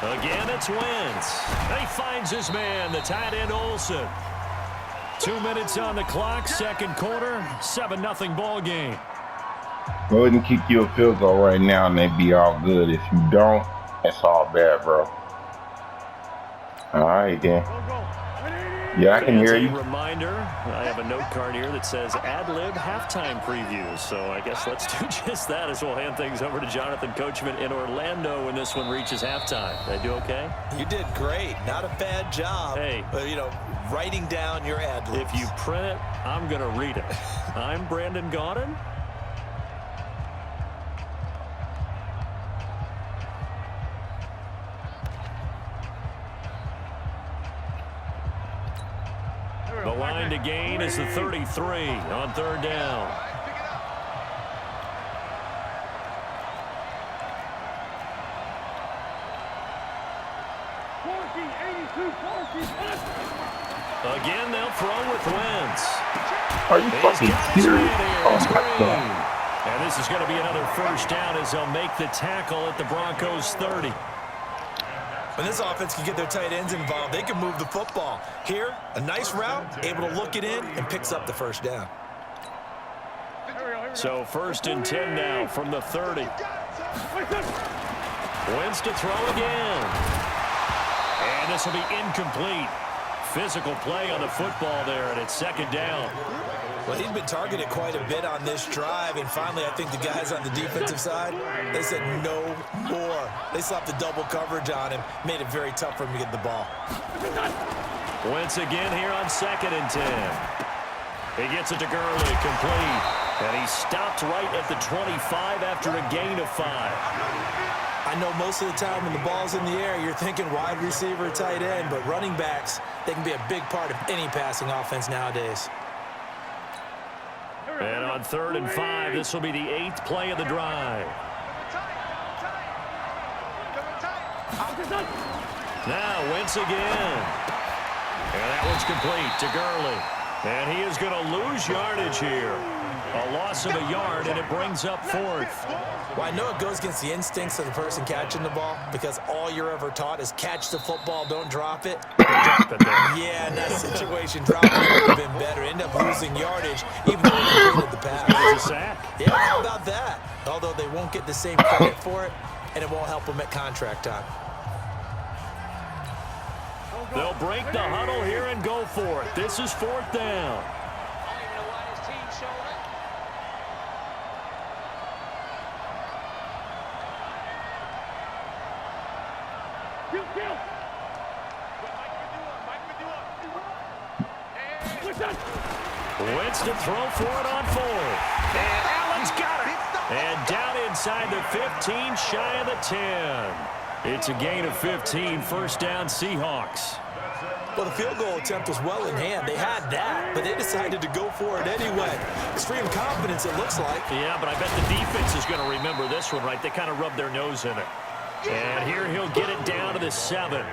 Again, it's Wentz. He finds his man, the tight end Olsen. 2 minutes on the clock, second quarter, 7-0 ball game. Go ahead and kick you a field goal right now, and they'd be all good. If you don't, that's all bad, bro. All right, then. Yeah, I can hear you. Reminder, I have a note card here that says ad-lib halftime previews. So I guess let's do just that as we'll hand things over to Jonathan Coachman in Orlando when this one reaches halftime. Did I do okay? You did great. Not a bad job. Hey. Writing down your ad-libs. If you print it, I'm going to read it. I'm Brandon Gaudin. The line to gain is the 33 on third down. Again, they'll throw with Wentz. Are you fucking serious? Oh, my God. And this is going to be another first down as they'll make the tackle at the Broncos 30. When this offense can get their tight ends involved, they can move the football. Here, a nice route, able to look it in, and picks up the first down. So 1st and 10 now from the 30. Wentz to throw again. And this will be incomplete. Physical play on the football there, and it's second down. Well, he's been targeted quite a bit on this drive, and finally I think the guys on the defensive side, they said no more. They slapped the double coverage on him, made it very tough for him to get the ball. Wentz again here on 2nd and 10. He gets it to Gurley, complete. And he stopped right at the 25 after a gain of 5. I know most of the time when the ball's in the air, you're thinking wide receiver, tight end, but running backs, they can be a big part of any passing offense nowadays. And on 3rd and 5, this will be the 8th play of the drive. Now Wentz again. And that one's complete to Gurley. And he is going to lose yardage here. A loss of a yard, and it brings up 4th. Well, I know it goes against the instincts of the person catching the ball because all you're ever taught is catch the football, don't drop it. Yeah, in that situation, dropping it would have been better. End up losing yardage, even though he completed the pass. It's a sack. Yeah, how about that? Although they won't get the same credit for it, and it won't help them at contract time. They'll break the huddle here and go for it. This is 4th down. Wentz to throw for it on 4th. And Allen's got it. And down inside the 15, shy of the 10. It's a gain of 15, first down Seahawks. Well, the field goal attempt was well in hand. They had that, but they decided to go for it anyway. Extreme confidence, it looks like. Yeah, but I bet the defense is going to remember this one, right? They kind of rubbed their nose in it. And here he'll get it down to the 7.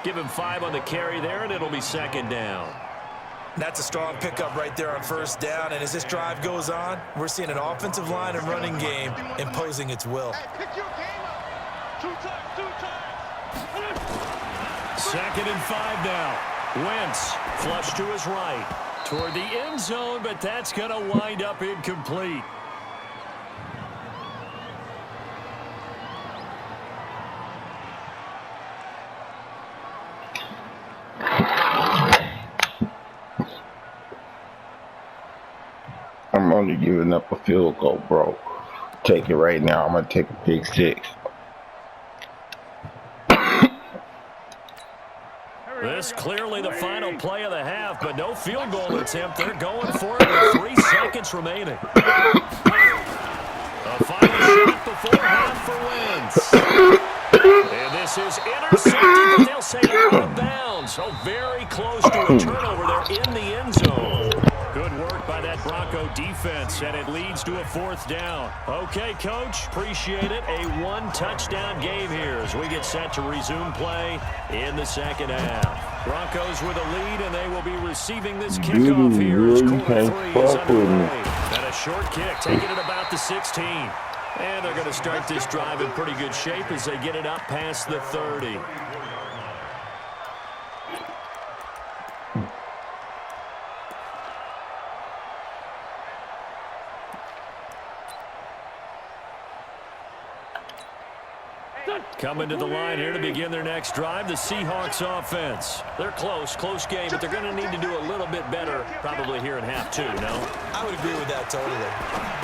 Give him 5 on the carry there, and it'll be second down. That's a strong pickup right there on first down, and as this drive goes on, we're seeing an offensive line and running game imposing its will. 2nd and 5 now. Wentz flush to his right toward the end zone, but that's going to wind up incomplete. I'm only giving up a field goal, bro. Take it right now. I'm going to take a pick 6. This clearly the final play of the half, but no field goal attempt. They're going for it with 3 seconds remaining. A final shot before half for Wentz. And this is intercepted, but they'll say out of bounds. So very close to a turnover there in the end zone. Good work by that Bronco defense, and it leads to a 4th down. Okay, Coach, appreciate it. A 1-touchdown game here as we get set to resume play in the second half. Broncos with a lead, and they will be receiving this kickoff here as quarter 3 is underway. And a short kick taken at about the 16. And they're going to start this drive in pretty good shape as they get it up past the 30. Coming to the line here to begin their next drive, the Seahawks offense. They're close game, but they're going to need to do a little bit better probably here in half two, no? I would agree with that totally.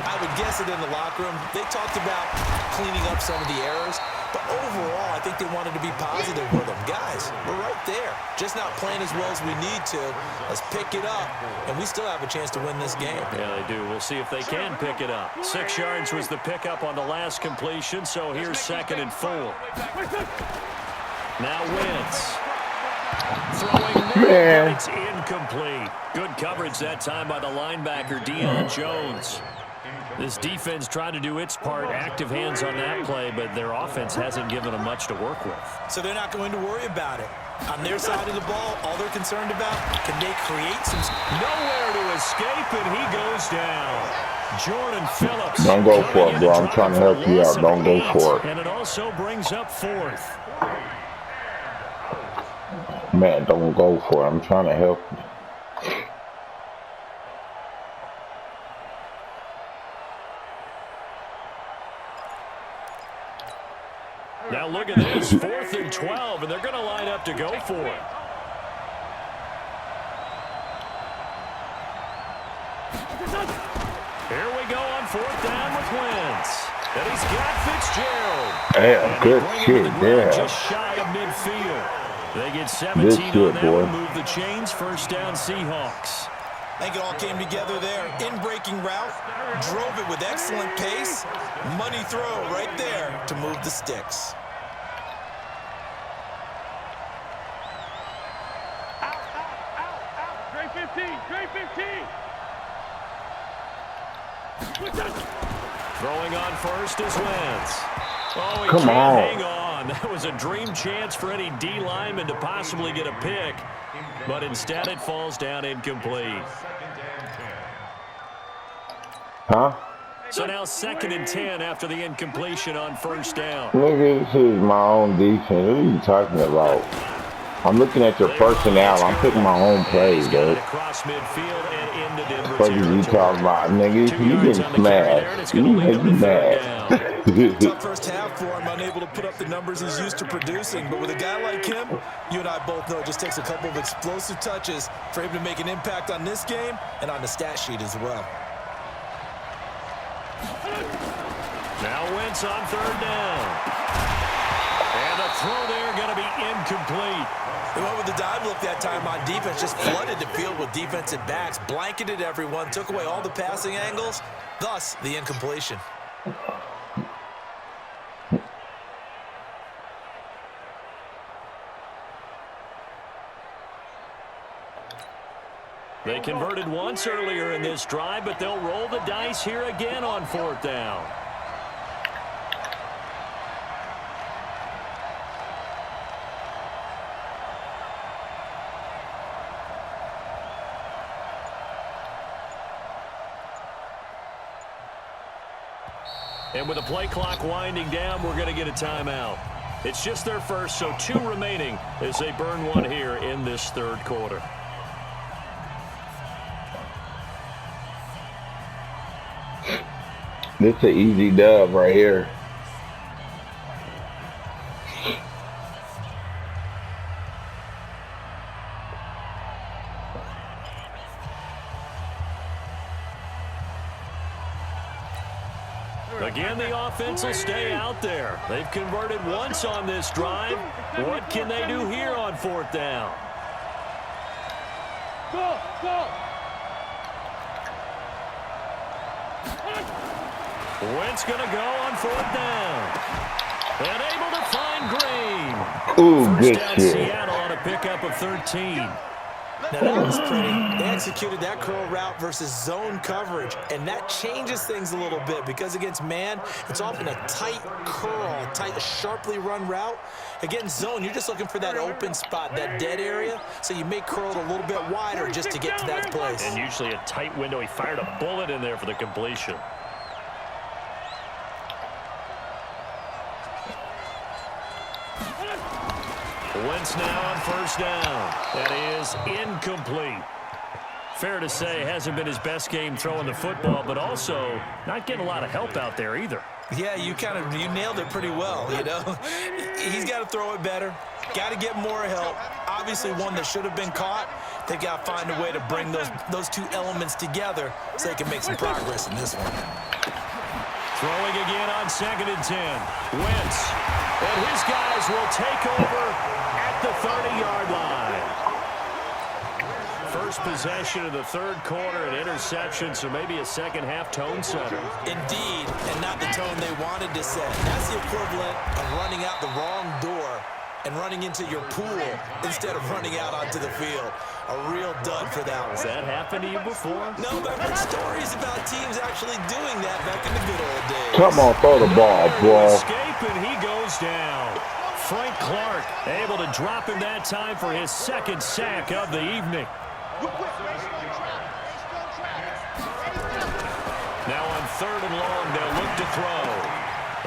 I would guess that in the locker room, they talked about cleaning up some of the errors, but overall, I think they wanted to be positive with them. Guys, we're right there. Just not playing as well as we need to. Let's pick it up, and we still have a chance to win this game. Yeah, they do. We'll see if they can pick it up. 6 yards was the pickup on the last completion, so here's 2nd and 4. Now Wentz. Throwing there, but it's incomplete. Good coverage that time by the linebacker, Deion Jones. This defense tried to do its part, active hands on that play, but their offense hasn't given them much to work with. So they're not going to worry about it. On their side of the ball, all they're concerned about, can they create some... Nowhere to escape, and he goes down. Jordan Phillips. Don't go for it, bro. I'm trying to help you out. Don't go for it. And it also brings up 4th. Man, don't go for it. I'm trying to help you. Now look at this, 4th and 12, and they're going to line up to go for it. Here we go on 4th down with Wentz. And he's got Fitzgerald. Yeah, good shit, yeah. Just shy of midfield. They get 17 on that one, move the chains, 1st down Seahawks. I think it all came together there. In-breaking route, drove it with excellent pace. Money throw right there to move the sticks. Out. Trey 15. Throwing on first is Wentz. Oh, he Come can't on. hang on. That was a dream chance for any D lineman to possibly get a pick. But instead it falls down incomplete. Huh? So now 2nd and 10 after the incompletion on 1st down. Nigga, this is my own defense. What are you talking about? I'm looking at your personnel. I'm picking my own plays, dude. Across midfield and into Denver. What are you talking about, nigga? You getting smashed. You getting mad. Tough first half for him, unable to put up the numbers he's used to producing. But with a guy like him, you and I both know it just takes a couple of explosive touches for him to make an impact on this game and on the stat sheet as well. Now Wentz on 3rd down. And the throw there going to be incomplete. They went with the dive look that time on defense, just flooded the field with defensive backs, blanketed everyone, took away all the passing angles, thus the incompletion. They converted once earlier in this drive, but they'll roll the dice here again on 4th down. And with the play clock winding down, we're going to get a timeout. It's just their first, so 2 remaining as they burn one here in this 3rd quarter. This is an easy dub right here. Again, the offense will stay out there. They've converted once on this drive. What can they do here on 4th down? Go. Wentz going to go on 4th down. And able to find Green. Ooh, good First down shit. Seattle on a pickup of 13. Now that was pretty. They executed that curl route versus zone coverage, and that changes things a little bit because against man, it's often a tight curl, tight, sharply run route. Against zone, you're just looking for that open spot, that dead area, so you may curl it a little bit wider just to get to that place. And usually a tight window. He fired a bullet in there for the completion. Wentz now on first down. That is incomplete. Fair to say, hasn't been his best game throwing the football, but also not getting a lot of help out there either. Yeah, you nailed it pretty well, you know. He's got to throw it better. Got to get more help. Obviously one that should have been caught. They've got to find a way to bring those two elements together so they can make some progress in this one. Throwing again on 2nd and 10. Wentz. And his guys will take over at the 30-yard line. First possession of the third quarter, an interception, so maybe a second-half tone setter. Indeed, and not the tone they wanted to set. That's the equivalent of running out the wrong door and running into your pool instead of running out onto the field. A real dud for that one. Has that happened to you before? No, but I've heard stories about teams actually doing that back in the good old days. Come on, throw the ball, bro. Escape, and he goes down. Frank Clark able to drop him that time for his second sack of the evening. Now on 3rd and long, they'll look to throw.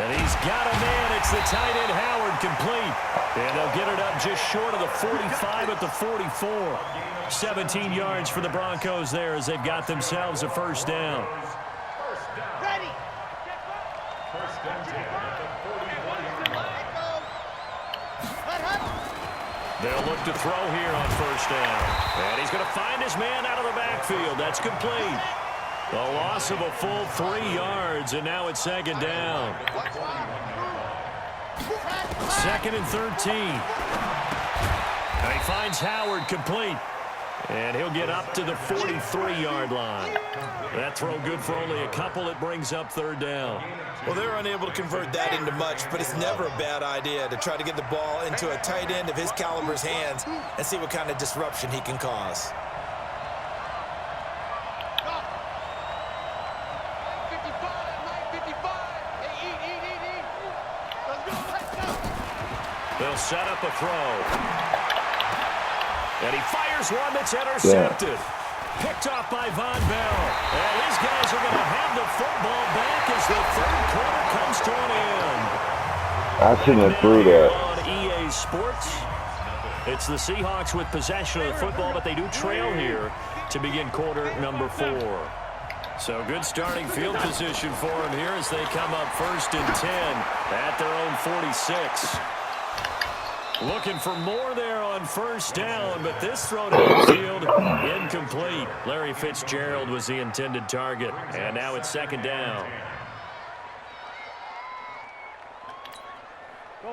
And he's got a man. It's the tight end, Howard, complete. And they'll get it up just short of the 45 at the 44. 17 yards for the Broncos there as they've got themselves a first down. Ready. They'll look to throw here on first down. And he's going to find his man out of the backfield. That's complete. A loss of a full 3 yards, and now it's 2nd down. 2nd and 13. And he finds Howard complete. And he'll get up to the 43-yard line. That throw good for only a couple. It brings up 3rd down. Well, they're unable to convert that into much, but it's never a bad idea to try to get the ball into a tight end of his caliber's hands and see what kind of disruption he can cause. They'll set up a throw. And he fires one that's intercepted. Yeah. Picked off by Von Bell. And these guys are going to have the football back as the 3rd quarter comes to an end. I shouldn't have threw that. On EA Sports, it's the Seahawks with possession of the football, but they do trail here to begin quarter number 4. So good starting field position for them here as they come up 1st and 10 at their own 46. Looking for more there on first down, but this throw downfield incomplete. Larry Fitzgerald was the intended target, and now it's 2nd down.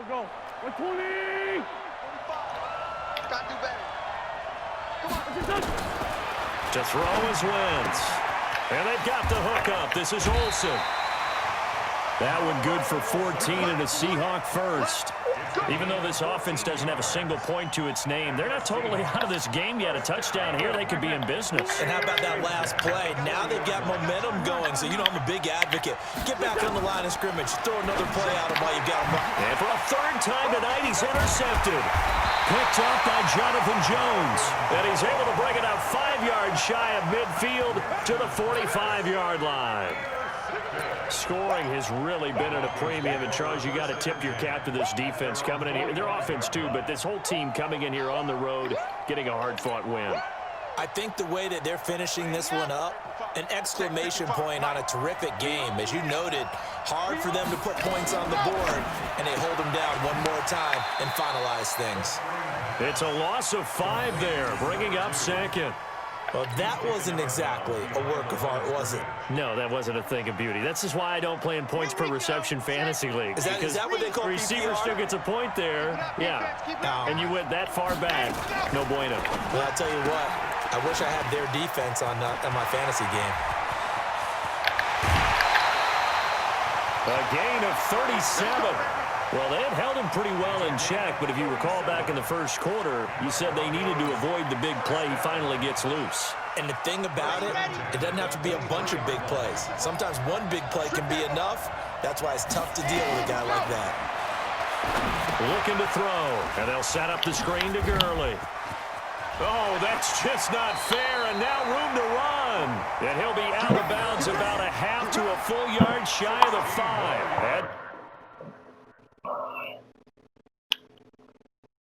Go. 120. Got to do better. Come on, To throw is Wentz. And they've got the hook up. This is Olsen. That one good for 14 and a Seahawk first. Even though this offense doesn't have a single point to its name, they're not totally out of this game yet. A touchdown here, they could be in business. And how about that last play? Now they've got momentum going, so you know I'm a big advocate. Get back on the line of scrimmage. Throw another play out of while you've got them. And for a 3rd time tonight, he's intercepted. Picked off by Jonathan Jones. And he's able to bring it out 5 yards shy of midfield to the 45-yard line. Scoring has really been at a premium, and Charles, you got to tip your cap to this defense coming in here. Their offense too, but this whole team coming in here on the road, getting a hard-fought win. I think the way that they're finishing this one up, an exclamation point on a terrific game. As you noted, hard for them to put points on the board, and they hold them down one more time and finalize things. It's a loss of 5 there, bringing up 2nd. Well, that wasn't exactly a work of art, was it? No, that wasn't a thing of beauty. This is why I don't play in points per reception fantasy leagues. Is that what they call receiver PPR? still gets a point there. Yeah. And you went that far back. No bueno. Well, I'll tell you what. I wish I had their defense on my fantasy game. A gain of 37. Well, they had held him pretty well in check, but if you recall back in the first quarter, you said they needed to avoid the big play. He finally gets loose. And the thing about it, it doesn't have to be a bunch of big plays. Sometimes one big play can be enough. That's why it's tough to deal with a guy like that. Looking to throw, and they'll set up the screen to Gurley. Oh, that's just not fair, and now room to run. And he'll be out of bounds about a half to a full yard shy of the 5.